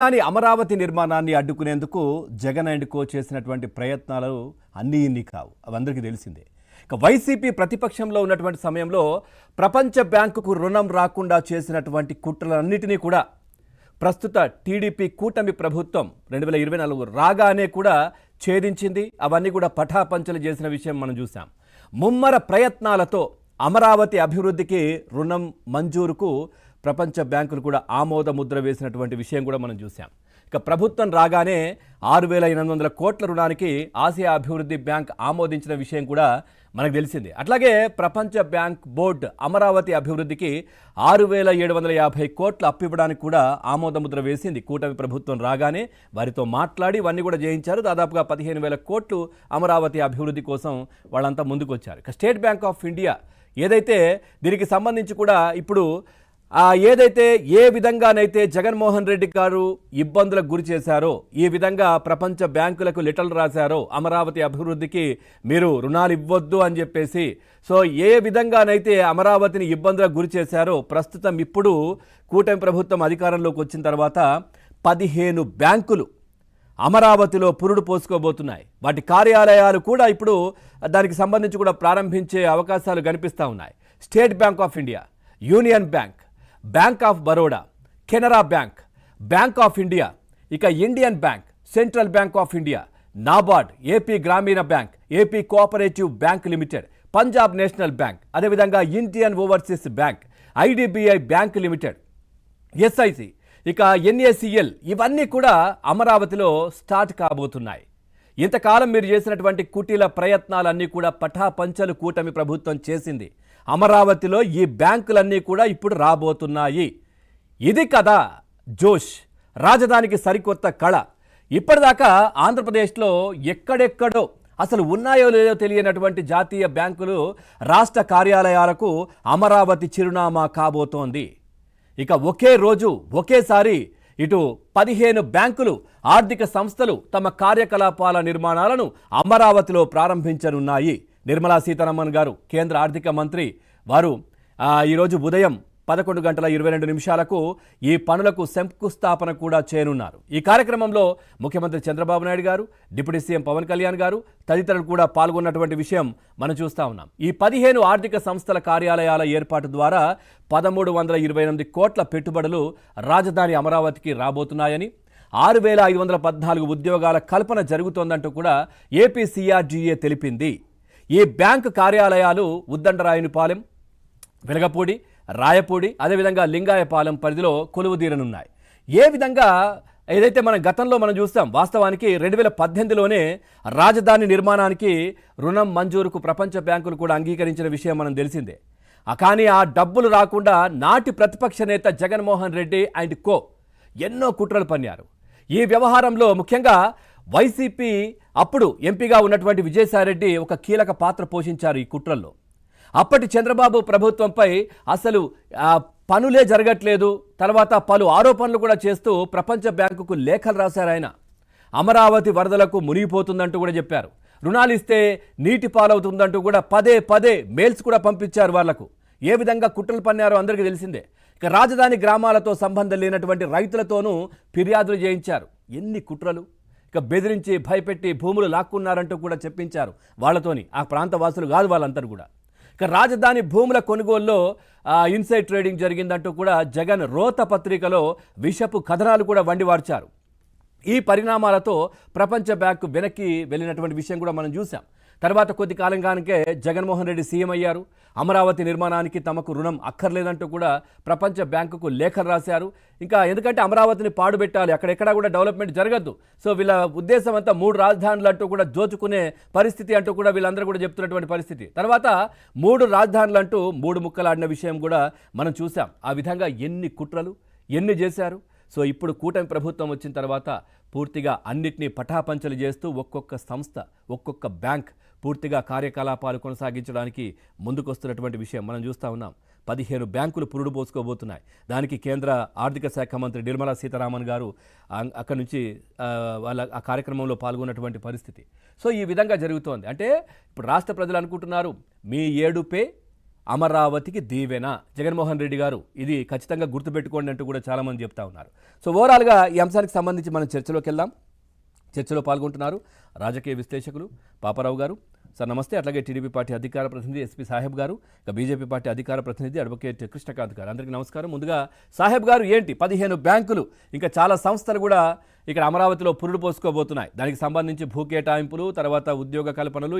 కానీ అమరావతి నిర్మాణాన్ని అడ్డుకునేందుకు జగన్ అండ్ కో చేసినటువంటి ప్రయత్నాలు ఇన్ని కావు, అవందరికీ తెలిసిందే. ఇక వైసీపీ ప్రతిపక్షంలో ఉన్నటువంటి సమయంలో ప్రపంచ బ్యాంకుకు రుణం రాకుండా చేసినటువంటి కుట్రలన్నిటినీ కూడా ప్రస్తుత టీడీపీ కూటమి ప్రభుత్వం 2024 రాగానే కూడా ఛేదించింది. అవన్నీ కూడా పటాపంచలు చేసిన విషయం మనం చూసాం. ముమ్మర ప్రయత్నాలతో అమరావతి అభివృద్ధికి రుణం మంజూరుకు ప్రపంచ బ్యాంకులు కూడా ఆమోద ముద్ర వేసినటువంటి విషయం కూడా మనం చూసాం. ఇక ప్రభుత్వం రాగానే 6,800 కోట్ల రుణానికి ఆసియా అభివృద్ధి బ్యాంక్ ఆమోదించిన విషయం కూడా మనకు తెలిసింది. అట్లాగే ప్రపంచ బ్యాంక్ బోర్డు అమరావతి అభివృద్ధికి 6,750 కోట్లు అప్పివ్వడానికి కూడా ఆమోద ముద్ర వేసింది. కూటమి ప్రభుత్వం రాగానే వారితో మాట్లాడి ఇవన్నీ కూడా చేయించారు. దాదాపుగా 15,000 కోట్లు అమరావతి అభివృద్ధి కోసం వాళ్ళంతా ముందుకు వచ్చారు. ఇక స్టేట్ బ్యాంక్ ఆఫ్ ఇండియా ఏదైతే దీనికి సంబంధించి కూడా ఇప్పుడు ఏదైతే ఏ విధంగానైతే జగన్మోహన్ రెడ్డి గారు ఇబ్బందులకు గురి చేశారో, ఈ విధంగా ప్రపంచ బ్యాంకులకు లెటర్లు రాశారో అమరావతి అభివృద్ధికి మీరు రుణాలు ఇవ్వద్దు అని చెప్పేసి, సో ఏ విధంగానైతే అమరావతిని ఇబ్బందులకు గురి చేశారో ప్రస్తుతం ఇప్పుడు కూటమి ప్రభుత్వం అధికారంలోకి వచ్చిన తర్వాత 15 బ్యాంకులు అమరావతిలో పురుడు పోసుకోబోతున్నాయి. వాటి కార్యాలయాలు కూడా ఇప్పుడు దానికి సంబంధించి కూడా ప్రారంభించే అవకాశాలు కనిపిస్తూ ఉన్నాయి. State Bank of India, Union Bank, Bank of Baroda, Canara Bank, Bank of India, ఇక Indian Bank, Central Bank of India, NABARD, AP Grameen Bank, AP Cooperative Bank Limited, Punjab National Bank, అదేవిధంగా Indian Overseas Bank, IDBI Bank Limited, SIC, ఇక NACL, ఇవన్నీ కూడా అమరావతిలో start కాబోతున్నాయి. ఇంతకాలం మీరు చేసినటువంటి కుటీల ప్రయత్నాలన్నీ కూడా పటాపంచలు కూటమి ప్రభుత్వం చేసింది. అమరావతిలో ఈ బ్యాంకులన్నీ కూడా ఇప్పుడు రాబోతున్నాయి. ఇది కదా జోష్, రాజధానికి సరికొత్త కళ. ఇప్పటిదాకా ఆంధ్రప్రదేశ్లో ఎక్కడెక్కడో అసలు ఉన్నాయో లేదో తెలియనటువంటి జాతీయ బ్యాంకులు రాష్ట్ర కార్యాలయాలకు అమరావతి చిరునామా కాబోతోంది. ఇక ఒకే రోజు ఒకేసారి ఇటు 15 బ్యాంకులు, ఆర్థిక సంస్థలు తమ కార్యకలాపాల నిర్మాణాలను అమరావతిలో ప్రారంభించనున్నాయి. నిర్మలా సీతారామన్ గారు, కేంద్ర ఆర్థిక మంత్రి, వారు ఈరోజు ఉదయం 11:22 ఈ పనులకు శంకుస్థాపన కూడా చేయనున్నారు. ఈ కార్యక్రమంలో ముఖ్యమంత్రి చంద్రబాబు నాయుడు గారు, డిప్యూటీ సీఎం పవన్ కళ్యాణ్ గారు తదితరులు కూడా పాల్గొన్నటువంటి విషయం మనం చూస్తూ ఉన్నాం. ఈ 15 ఆర్థిక సంస్థల కార్యాలయాల ఏర్పాటు ద్వారా 1,328 కోట్ల పెట్టుబడులు రాజధాని అమరావతికి రాబోతున్నాయని, 6,514 ఉద్యోగాల కల్పన జరుగుతోందంటూ కూడా ఏపీ సిఆర్డీఏ తెలిపింది. ఈ బ్యాంకు కార్యాలయాలు ఉద్దండరాయునిపాలెం, వెలగపూడి, రాయపూడి, అదేవిధంగా లింగాయపాలెం పరిధిలో కొలువుదీరనున్నాయి. ఏ విధంగా ఏదైతే మనం గతంలో మనం చూస్తాం, వాస్తవానికి 2018లోనే రాజధాని నిర్మాణానికి రుణం మంజూరుకు ప్రపంచ బ్యాంకులు కూడా అంగీకరించిన విషయం మనం తెలిసిందే. కానీ ఆ డబ్బులు రాకుండా నాటి ప్రతిపక్ష నేత జగన్మోహన్ రెడ్డి అండ్ కో ఎన్నో కుట్రలు పన్నారు. ఈ వ్యవహారంలో ముఖ్యంగా వైసీపీ అప్పుడు ఎంపీగా ఉన్నటువంటి విజయసాయిరెడ్డి ఒక కీలక పాత్ర పోషించారు ఈ కుట్రల్లో. అప్పటి చంద్రబాబు ప్రభుత్వంపై అసలు పనులే జరగట్లేదు, తర్వాత పలు ఆరోపణలు కూడా చేస్తూ ప్రపంచ బ్యాంకుకు లేఖలు రాశారు ఆయన. అమరావతి వరదలకు మునిగిపోతుందంటూ కూడా చెప్పారు. రుణాలు ఇస్తే నీటి పాలవుతుందంటూ కూడా పదే మెయిల్స్ కూడా పంపించారు వాళ్లకు. ఏ విధంగా కుట్రలు పన్నారో అందరికీ తెలిసిందే. ఇక రాజధాని గ్రామాలతో సంబంధం లేనటువంటి రైతులతోనూ ఫిర్యాదులు చేయించారు. ఎన్ని కుట్రలు! ఇక బెదిరించి భయపెట్టి భూములు లాక్కున్నారంటూ కూడా చెప్పించారు వాళ్ళతోని. ఆ ప్రాంత వాసులు కాదు వాళ్ళందరూ కూడా. ఇక రాజధాని భూముల కొనుగోలులో ఇన్సైడ్ ట్రేడింగ్ జరిగిందంటూ కూడా జగన్ రోత పత్రికలో విషపు కథనాలు కూడా వండివార్చారు. ఈ పరిణామాలతో ప్రపంచ బ్యాంకు వెనక్కి వెళ్ళినటువంటి విషయం కూడా మనం చూసాం. తర్వాత కొద్ది కాలంగానికే జగన్మోహన్ రెడ్డి సీఎం అయ్యారు. అమరావతి నిర్మాణానికి తమకు రుణం అక్కర్లేదంటూ కూడా ప్రపంచ బ్యాంకుకు లేఖలు రాశారు. ఇంకా ఎందుకంటే అమరావతిని పాడుపెట్టాలి, అక్కడెక్కడా కూడా డెవలప్మెంట్ జరగద్దు. సో వీళ్ళ ఉద్దేశం అంతా 3 రాజధానులు అంటూ కూడా దోచుకునే పరిస్థితి అంటూ కూడా వీళ్ళందరూ కూడా చెప్తున్నటువంటి పరిస్థితి. తర్వాత 3 రాజధానులు అంటూ 3 ముక్కలాడిన విషయం కూడా మనం చూసాం. ఆ విధంగా ఎన్ని కుట్రలు ఎన్ని చేశారు. సో ఇప్పుడు కూటమి ప్రభుత్వం వచ్చిన తర్వాత పూర్తిగా అన్నిటినీ పటాపంచలు చేస్తూ ఒక్కొక్క సంస్థ, ఒక్కొక్క బ్యాంక్ పూర్తిగా కార్యకలాపాలు కొనసాగించడానికి ముందుకొస్తున్నటువంటి విషయం మనం చూస్తూ ఉన్నాం. 15 బ్యాంకులు పురుడు పోసుకోబోతున్నాయి. దానికి కేంద్ర ఆర్థిక శాఖ మంత్రి నిర్మలా సీతారామన్ గారు అక్కడి నుంచి వాళ్ళ ఆ కార్యక్రమంలో పాల్గొన్నటువంటి పరిస్థితి. సో ఈ విధంగా జరుగుతోంది. అంటే ఇప్పుడు రాష్ట్ర ప్రజలు అనుకుంటున్నారు, మీ ఏడుపే అమరావతికి దీవెన జగన్మోహన్ రెడ్డి గారు ఇది ఖచ్చితంగా గుర్తుపెట్టుకోండి అంటూ కూడా చాలామంది చెప్తా ఉన్నారు. సో ఓవరాల్గా ఈ అంశానికి సంబంధించి మనం చర్చలోకి వెళ్దాం. చర్చలో పాల్గొంటున్నారు రాజకీయ విశ్లేషకులు పాపారావు గారు. సార్ నమస్తే. అట్లాగే టీడీపీ పార్టీ అధికార ప్రతినిధి ఎస్పీ సాహెబ్ గారు, ఇక బీజేపీ పార్టీ అధికార ప్రతినిధి అడ్వకేట్ కృష్ణకాంత్ గారు. అందరికీ నమస్కారం. ముందుగా సాహెబ్ గారు, ఏంటి 15 బ్యాంకులు ఇంకా చాలా సంస్థలు కూడా ఇక్కడ అమరావతిలో పురుడు పోసుకోబోతున్నాయి. దానికి సంబంధించి భూ కేటాయింపులు, తర్వాత ఉద్యోగ కల్పనలు